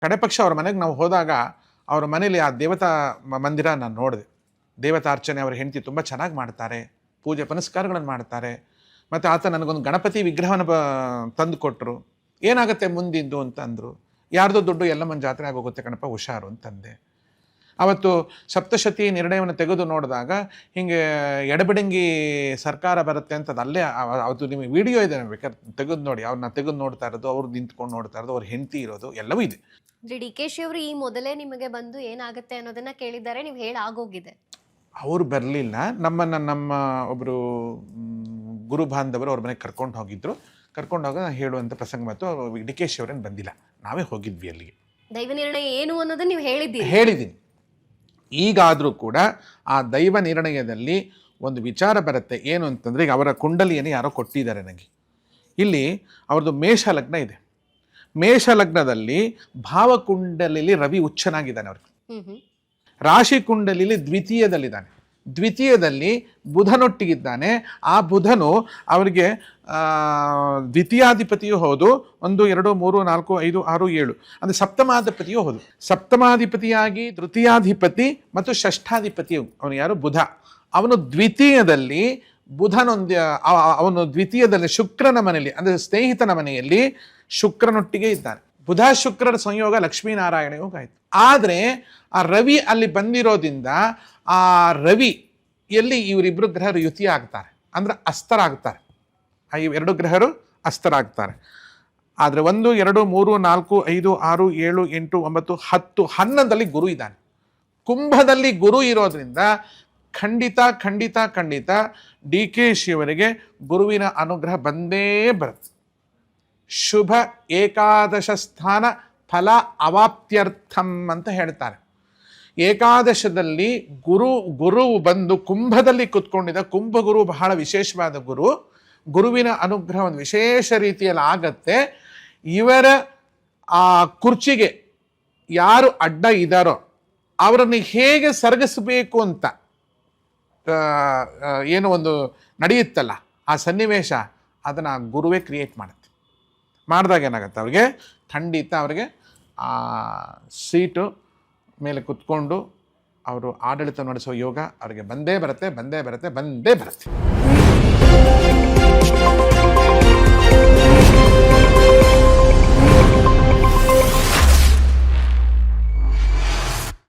ಕಡೆ ಪಕ್ಷ ಅವ್ರ ಮನೆಗೆ ನಾವು ಹೋದಾಗ ಅವ್ರ ಮನೇಲಿ ಆ ದೇವತಾ ಮಂದಿರ ನಾನು ನೋಡಿದೆ. ದೇವತಾರ್ಚನೆ ಅವ್ರ ಹೆಂಡತಿ ತುಂಬ ಚೆನ್ನಾಗಿ ಮಾಡ್ತಾರೆ, ಪೂಜೆ ಪುನಸ್ಕಾರಗಳನ್ನು ಮಾಡ್ತಾರೆ. ಮತ್ತು ಆತ ನನಗೊಂದು ಗಣಪತಿ ವಿಗ್ರಹವನ್ನು ತಂದು ಕೊಟ್ಟರು. ಏನಾಗುತ್ತೆ ಮುಂದಿಂದು ಅಂತ ಅಂದರು. ಯಾರ್ದೋ ದುಡ್ಡು ಎಲ್ಲಮ್ಮನ ಜಾತ್ರೆ ಆಗೋಗುತ್ತೆ ಕಣಪ್ಪ, ಹುಷಾರು ಅಂತಂದೆ. ಅವತ್ತು ಸಪ್ತಶತಿ ನಿರ್ಣಯವನ್ನು ತೆಗೆದು ನೋಡಿದಾಗ ಹಿಂಗೆ ಎಡಬಿಡಂಗಿ ಸರ್ಕಾರ ಬರುತ್ತೆ ಅಂತ ಅಲ್ಲೇ ಅವತ್ತು ನಿಮಗೆ ವಿಡಿಯೋ ಇದೆ, ಬೇಕಾದ್ರೆ ತೆಗೆದು ನೋಡಿ. ಅವ್ರನ್ನ ತೆಗೆದು ನೋಡ್ತಾ ಇರೋದು, ಅವ್ರು ನಿಂತ್ಕೊಂಡು ನೋಡ್ತಾ ಇರೋದು, ಅವ್ರ ಹೆಂಡತಿ ಇರೋದು ಎಲ್ಲವೂ ಇದೆ. ಡಿ ಕೆ ಶಿ ಅವರು ಈ ಮೊದಲೇ ನಿಮಗೆ ಬಂದು ಏನಾಗುತ್ತೆ ಅನ್ನೋದನ್ನ ಕೇಳಿದ್ದಾರೆ, ನೀವು ಹೇಳಾಗೋಗಿದೆ. ಅವರು ಬರಲಿಲ್ಲ. ನಮ್ಮ ಒಬ್ಬರು ಗುರು ಬಾಂಧವರು ಅವ್ರ ಮನೆಗೆ ಕರ್ಕೊಂಡು ಹೋಗಿದ್ರು. ಕರ್ಕೊಂಡು ಹೋಗ ಹೇಳುವಂಥ ಪ್ರಸಂಗ ಮತ್ತು ಡಿ ಕೆ ಶಿ ಅವರೇನು ಬಂದಿಲ್ಲ, ನಾವೇ ಹೋಗಿದ್ವಿ ಅಲ್ಲಿಗೆ. ದೈವ ನಿರ್ಣಯ ಏನು ಅನ್ನೋದನ್ನ ನೀವು ಹೇಳಿದ್ದೀನಿ. ಈಗಾದರೂ ಕೂಡ ಆ ದೈವ ನಿರ್ಣಯದಲ್ಲಿ ಒಂದು ವಿಚಾರ ಬರುತ್ತೆ. ಏನು ಅಂತಂದರೆ, ಈಗ ಅವರ ಕುಂಡಲಿಯನ್ನು ಯಾರೋ ಕೊಟ್ಟಿದ್ದಾರೆ ನನಗೆ. ಇಲ್ಲಿ ಅವ್ರದ್ದು ಮೇಷ ಲಗ್ನ ಇದೆ. ಮೇಷ ಲಗ್ನದಲ್ಲಿ ಭಾವಕುಂಡಲಿಲಿ ರವಿ ಉಚ್ಚನಾಗಿದ್ದಾನೆ. ಅವ್ರಿಗೆ ರಾಶಿ ಕುಂಡಲಿಲಿ ದ್ವಿತೀಯದಲ್ಲಿದ್ದಾನೆ. ದ್ವಿತೀಯದಲ್ಲಿ ಬುಧನೊಟ್ಟಿಗಿದ್ದಾನೆ. ಆ ಬುಧನು ಅವರಿಗೆ ದ್ವಿತೀಯಾಧಿಪತಿಯೂ ಹೌದು, 1 2 3 4 5 6 7 ಅಂದರೆ ಸಪ್ತಮಾಧಿಪತಿಯೂ ಹೌದು. ಸಪ್ತಮಾಧಿಪತಿಯಾಗಿ ತೃತೀಯಾಧಿಪತಿ ಮತ್ತು ಷಷ್ಠಾಧಿಪತಿಯು ಅವನು ಯಾರು? ಬುಧ. ಅವನು ದ್ವಿತೀಯದಲ್ಲಿ ಅವನು ದ್ವಿತೀಯದಲ್ಲಿ ಶುಕ್ರನ ಮನೆಯಲ್ಲಿ, ಅಂದರೆ ಸ್ನೇಹಿತನ ಮನೆಯಲ್ಲಿ ಶುಕ್ರನೊಟ್ಟಿಗೆ ಇದ್ದಾನೆ. ಬುಧ ಶುಕ್ರರ ಸಂಯೋಗ ಲಕ್ಷ್ಮೀನಾರಾಯಣ ಯೋಗ ಆಯಿತು. ಆದರೆ ಆ ರವಿ ಅಲ್ಲಿ ಬಂದಿರೋದ್ರಿಂದ ಆ ರವಿಯಲ್ಲಿ ಇವರಿಬ್ಬರು ಗ್ರಹರು ಯುತಿ ಆಗ್ತಾರೆ, ಅಂದರೆ ಅಸ್ತರಾಗ್ತಾರೆ. ಆ ಇವೆರಡು ಗ್ರಹರು ಅಸ್ತರಾಗ್ತಾರೆ. ಆದರೆ 1 2 3 4 5 6 7 8 9 10 11ರಲ್ಲಿ ಗುರು ಇದ್ದಾನೆ. ಕುಂಭದಲ್ಲಿ ಗುರು ಇರೋದ್ರಿಂದ ಖಂಡಿತ ಖಂಡಿತ ಖಂಡಿತ ಡಿ ಕೆ ಶಿಯವರಿಗೆ ಗುರುವಿನ ಅನುಗ್ರಹ ಬಂದೇ ಬರುತ್ತೆ. ಶುಭ ಏಕಾದಶ ಸ್ಥಾನ ಫಲ ಅವಾಪ್ತ್ಯರ್ಥಂ ಅಂತ ಹೇಳ್ತಾರೆ. ಏಕಾದಶದಲ್ಲಿ ಗುರು ಬಂದು ಕುಂಭದಲ್ಲಿ ಕುತ್ಕೊಂಡಿದ್ದ. ಕುಂಭಗುರು ಬಹಳ ವಿಶೇಷವಾದ ಗುರು. ಗುರುವಿನ ಅನುಗ್ರಹ ಒಂದು ವಿಶೇಷ ರೀತಿಯಲ್ಲಿ ಆಗತ್ತೆ. ಇವರ ಆ ಕುರ್ಚಿಗೆ ಯಾರು ಅಡ್ಡ ಇದ್ದಾರೋ ಅವರನ್ನು ಹೇಗೆ ಸರಗಿಸಬೇಕು ಅಂತ ಏನು ಒಂದು ನಡೆಯುತ್ತಲ್ಲ ಆ ಸನ್ನಿವೇಶ, ಅದನ್ನು ಗುರುವೇ ಕ್ರಿಯೇಟ್ ಮಾಡುತ್ತೆ. ಮಾಡಿದಾಗ ಏನಾಗುತ್ತೆ, ಅವ್ರಿಗೆ ಖಂಡಿತ ಅವ್ರಿಗೆ ಆ ಸೀಟು ಮೇಲೆ ಕುತ್ಕೊಂಡು ಅವರು ಆಡಳಿತ ನಡೆಸೋ ಯೋಗ ಅವ್ರಿಗೆ ಬಂದೇ ಬರುತ್ತೆ.